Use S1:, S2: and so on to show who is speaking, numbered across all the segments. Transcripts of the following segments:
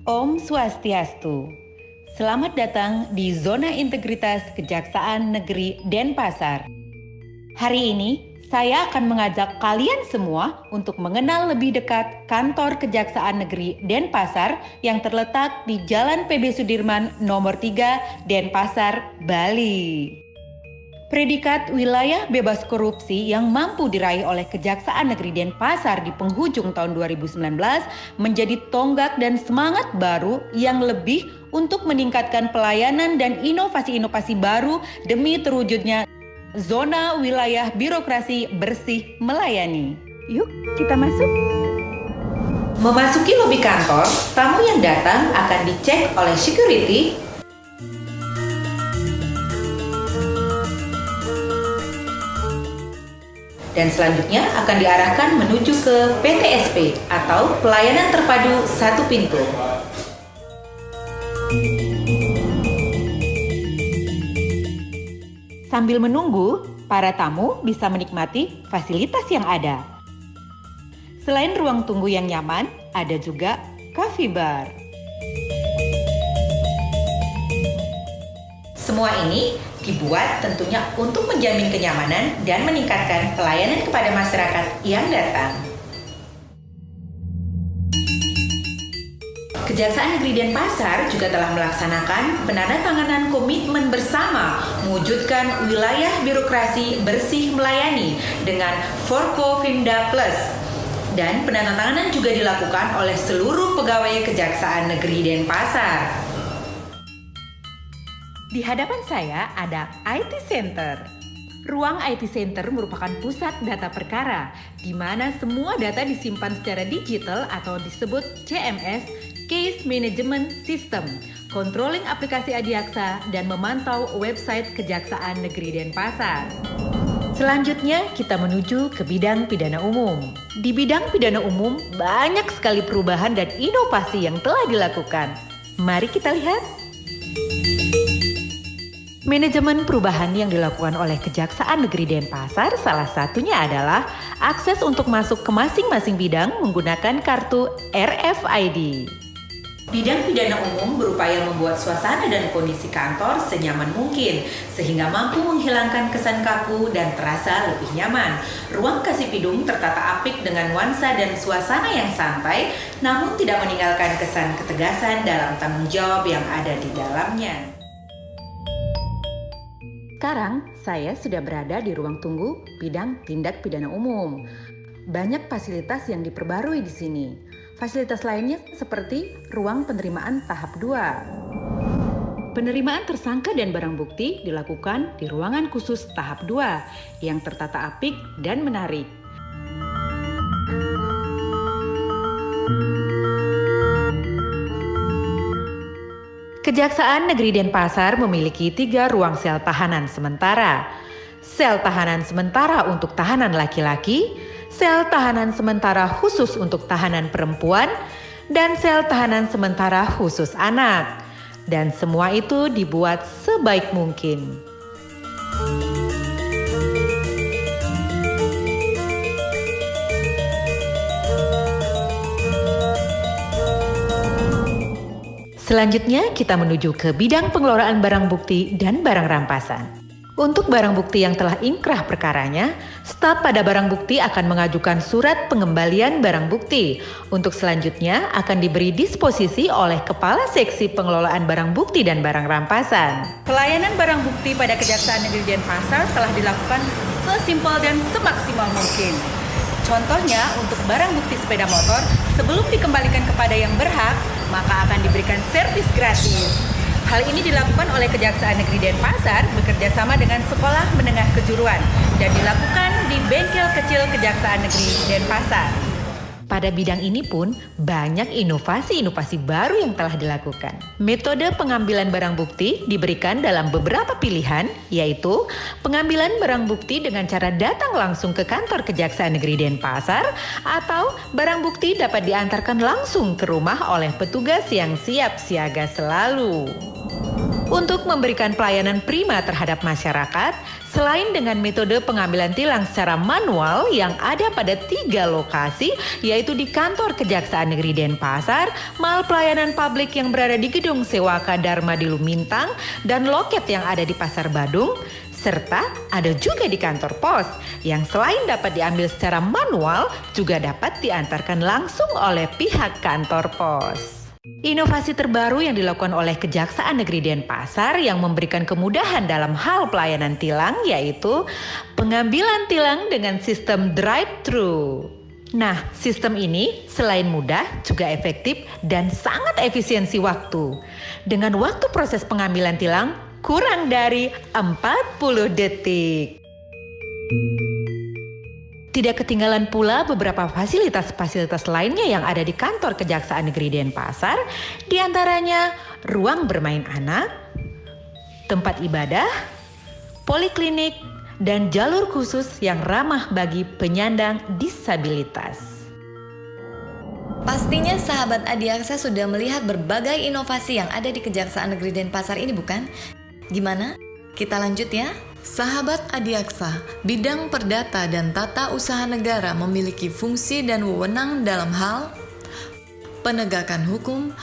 S1: Om Swastiastu. Selamat datang di Zona Integritas Kejaksaan Negeri Denpasar. Hari ini, saya akan mengajak kalian semua untuk mengenal lebih dekat kantor Kejaksaan Negeri Denpasar yang terletak di Jalan PB Sudirman nomor 3, Denpasar, Bali. Predikat wilayah bebas korupsi yang mampu diraih oleh Kejaksaan Negeri Denpasar di penghujung tahun 2019 menjadi tonggak dan semangat baru yang lebih untuk meningkatkan pelayanan dan inovasi-inovasi baru demi terwujudnya zona wilayah birokrasi bersih melayani. Yuk, kita masuk. Memasuki lobi kantor, tamu yang datang akan dicek oleh security dan selanjutnya akan diarahkan menuju ke PTSP atau Pelayanan Terpadu Satu Pintu. Sambil menunggu, para tamu bisa menikmati fasilitas yang ada. Selain ruang tunggu yang nyaman, ada juga coffee bar. Semua ini dibuat tentunya untuk menjamin kenyamanan dan meningkatkan pelayanan kepada masyarakat yang datang. Kejaksaan Negeri Denpasar juga telah melaksanakan penandatanganan komitmen bersama mewujudkan wilayah birokrasi bersih melayani dengan Forkopimda Plus. Dan penandatanganan juga dilakukan oleh seluruh pegawai Kejaksaan Negeri Denpasar. Di hadapan saya ada IT Center. Ruang IT Center merupakan pusat data perkara, di mana semua data disimpan secara digital atau disebut CMS, Case Management System, controlling aplikasi Adiaksa, dan memantau website Kejaksaan Negeri Denpasar. Selanjutnya kita menuju ke bidang pidana umum. Di bidang pidana umum banyak sekali perubahan dan inovasi yang telah dilakukan. Mari kita lihat. Manajemen perubahan yang dilakukan oleh Kejaksaan Negeri Denpasar salah satunya adalah akses untuk masuk ke masing-masing bidang menggunakan kartu RFID. Bidang pidana umum berupaya membuat suasana dan kondisi kantor senyaman mungkin sehingga mampu menghilangkan kesan kaku dan terasa lebih nyaman. Ruang Kasipidum tertata apik dengan nuansa dan suasana yang santai namun tidak meninggalkan kesan ketegasan dalam tanggung jawab yang ada di dalamnya. Sekarang saya sudah berada di ruang tunggu bidang tindak pidana umum. Banyak fasilitas yang diperbarui di sini. Fasilitas lainnya seperti ruang penerimaan tahap 2. Penerimaan tersangka dan barang bukti dilakukan di ruangan khusus tahap 2 yang tertata apik dan menarik. Kejaksaan Negeri Denpasar memiliki 3 ruang sel tahanan sementara. Sel tahanan sementara untuk tahanan laki-laki, sel tahanan sementara khusus untuk tahanan perempuan, dan sel tahanan sementara khusus anak. Dan semua itu dibuat sebaik mungkin. Selanjutnya kita menuju ke bidang pengelolaan barang bukti dan barang rampasan. Untuk barang bukti yang telah ingkrah perkaranya, staf pada barang bukti akan mengajukan surat pengembalian barang bukti. Untuk selanjutnya akan diberi disposisi oleh Kepala Seksi Pengelolaan Barang Bukti dan Barang Rampasan. Pelayanan barang bukti pada Kejaksaan Negeri Denpasar telah dilakukan sesimpel dan semaksimal mungkin. Contohnya untuk barang bukti sepeda motor, sebelum dikembalikan kepada yang berhak, maka akan diberikan servis gratis. Hal ini dilakukan oleh Kejaksaan Negeri Denpasar bekerja sama dengan Sekolah Menengah Kejuruan dan dilakukan di Bengkel Kecil Kejaksaan Negeri Denpasar. Pada bidang ini pun banyak inovasi-inovasi baru yang telah dilakukan. Metode pengambilan barang bukti diberikan dalam beberapa pilihan, yaitu pengambilan barang bukti dengan cara datang langsung ke kantor Kejaksaan Negeri Denpasar atau barang bukti dapat diantarkan langsung ke rumah oleh petugas yang siap siaga selalu. Untuk memberikan pelayanan prima terhadap masyarakat, selain dengan metode pengambilan tilang secara manual yang ada pada 3 lokasi, yaitu di kantor Kejaksaan Negeri Denpasar, mal pelayanan publik yang berada di Gedung Sewaka Dharma di Lumintang, dan loket yang ada di Pasar Badung, serta ada juga di kantor pos yang selain dapat diambil secara manual, juga dapat diantarkan langsung oleh pihak kantor pos. Inovasi terbaru yang dilakukan oleh Kejaksaan Negeri Denpasar yang memberikan kemudahan dalam hal pelayanan tilang yaitu pengambilan tilang dengan sistem drive-thru. Nah, sistem ini selain mudah juga efektif dan sangat efisiensi waktu. Dengan waktu proses pengambilan tilang kurang dari 40 detik. Tidak ketinggalan pula beberapa fasilitas-fasilitas lainnya yang ada di kantor Kejaksaan Negeri Denpasar, diantaranya ruang bermain anak, tempat ibadah, poliklinik, dan jalur khusus yang ramah bagi penyandang disabilitas.
S2: Pastinya sahabat Adiaksa sudah melihat berbagai inovasi yang ada di Kejaksaan Negeri Denpasar ini, bukan? Gimana? Kita lanjut ya. Sahabat Adiaksa, bidang perdata dan tata usaha negara memiliki fungsi dan wewenang dalam hal penegakan hukum,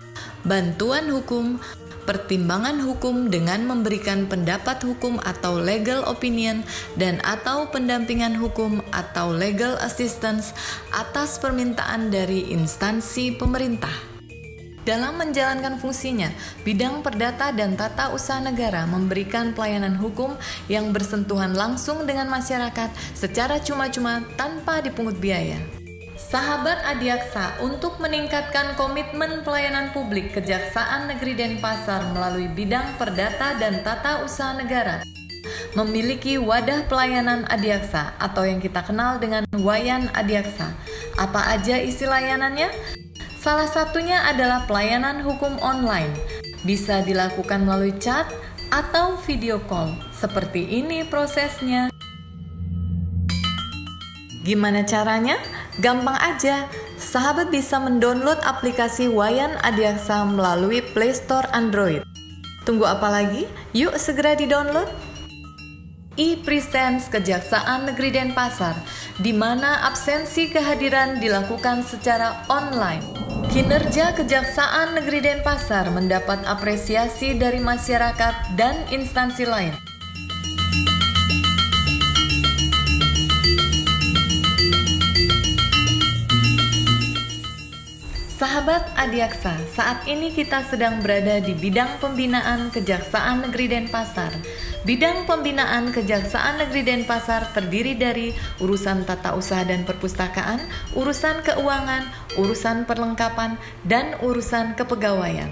S2: bantuan hukum, pertimbangan hukum dengan memberikan pendapat hukum atau legal opinion dan atau pendampingan hukum atau legal assistance atas permintaan dari instansi pemerintah. Dalam menjalankan fungsinya, bidang perdata dan tata usaha negara memberikan pelayanan hukum yang bersentuhan langsung dengan masyarakat secara cuma-cuma tanpa dipungut biaya. Sahabat Adiaksa, untuk meningkatkan komitmen pelayanan publik Kejaksaan Negeri Denpasar melalui bidang perdata dan tata usaha negara, memiliki wadah pelayanan Adiaksa atau yang kita kenal dengan Wayan Adiaksa. Apa aja isi layanannya? Salah satunya adalah pelayanan hukum online. Bisa dilakukan melalui chat atau video call. Seperti ini prosesnya. Gimana caranya? Gampang aja. Sahabat bisa mendownload aplikasi Wayan Adiaksa melalui Play Store Android. Tunggu apa lagi? Yuk segera di-download. E-Presence Kejaksaan Negeri Denpasar, di mana absensi kehadiran dilakukan secara online. Kinerja Kejaksaan Negeri Denpasar mendapat apresiasi dari masyarakat dan instansi lain. Sahabat Adiaksa, saat ini kita sedang berada di bidang pembinaan Kejaksaan Negeri Denpasar. Bidang pembinaan Kejaksaan Negeri Denpasar terdiri dari urusan tata usaha dan perpustakaan, urusan keuangan, urusan perlengkapan, dan urusan kepegawaian.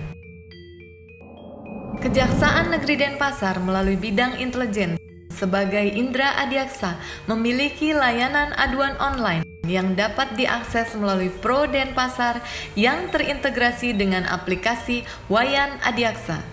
S2: Kejaksaan Negeri Denpasar melalui bidang intelijen sebagai Indra Adiaksa memiliki layanan aduan online yang dapat diakses melalui Pro Denpasar yang terintegrasi dengan aplikasi Wayan Adiaksa.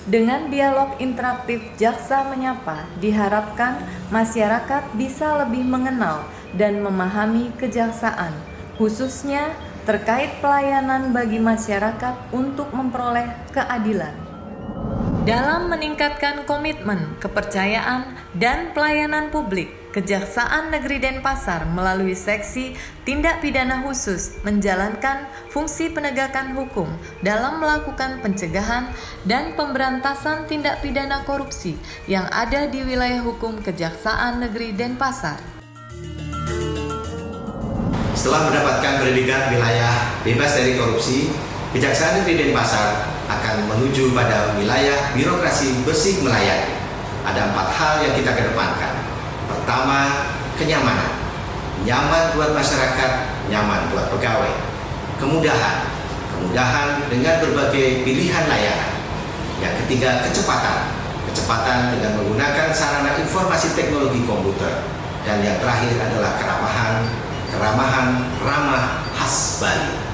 S2: Dengan dialog interaktif Jaksa Menyapa, diharapkan masyarakat bisa lebih mengenal dan memahami kejaksaan, khususnya terkait pelayanan bagi masyarakat untuk memperoleh keadilan. Dalam meningkatkan komitmen, kepercayaan, dan pelayanan publik, Kejaksaan Negeri Denpasar melalui seksi tindak pidana khusus menjalankan fungsi penegakan hukum dalam melakukan pencegahan dan pemberantasan tindak pidana korupsi yang ada di wilayah hukum Kejaksaan Negeri Denpasar.
S3: Setelah mendapatkan predikat wilayah bebas dari korupsi, Kejaksaan Negeri Denpasar akan menuju pada wilayah birokrasi bersih melayani. Ada 4 hal yang kita kedepankan. Pertama, kenyamanan. Nyaman buat masyarakat, nyaman buat pegawai. Kemudahan. Kemudahan dengan berbagai pilihan layanan. Yang ketiga, kecepatan. Kecepatan dengan menggunakan sarana informasi teknologi komputer. Dan yang terakhir adalah keramahan. Keramahan ramah khas Bali.